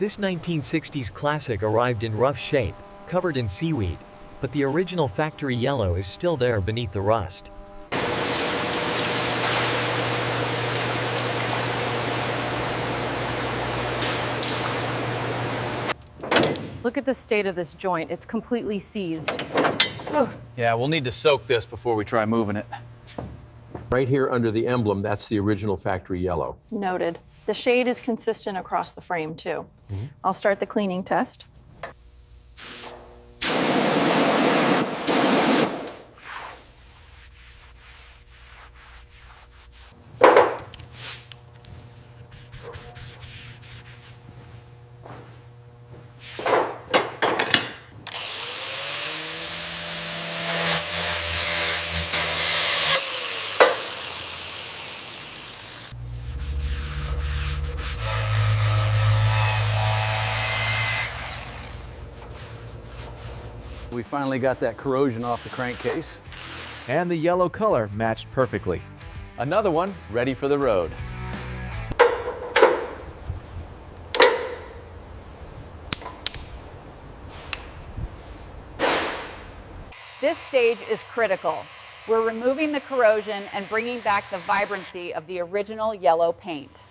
This 1960s classic arrived in rough shape, covered in seaweed, but the original factory yellow is still there beneath the rust. Look at the state of this joint. It's completely seized. Yeah, we'll need to soak this before we try moving it. Right here under the emblem, that's the original factory yellow. Noted. The shade is consistent across the frame, too. I'll start the cleaning test. We finally got that corrosion off the crankcase. And the yellow color matched perfectly. Another one ready for the road. This stage is critical. We're removing the corrosion and bringing back the vibrancy of the original yellow paint.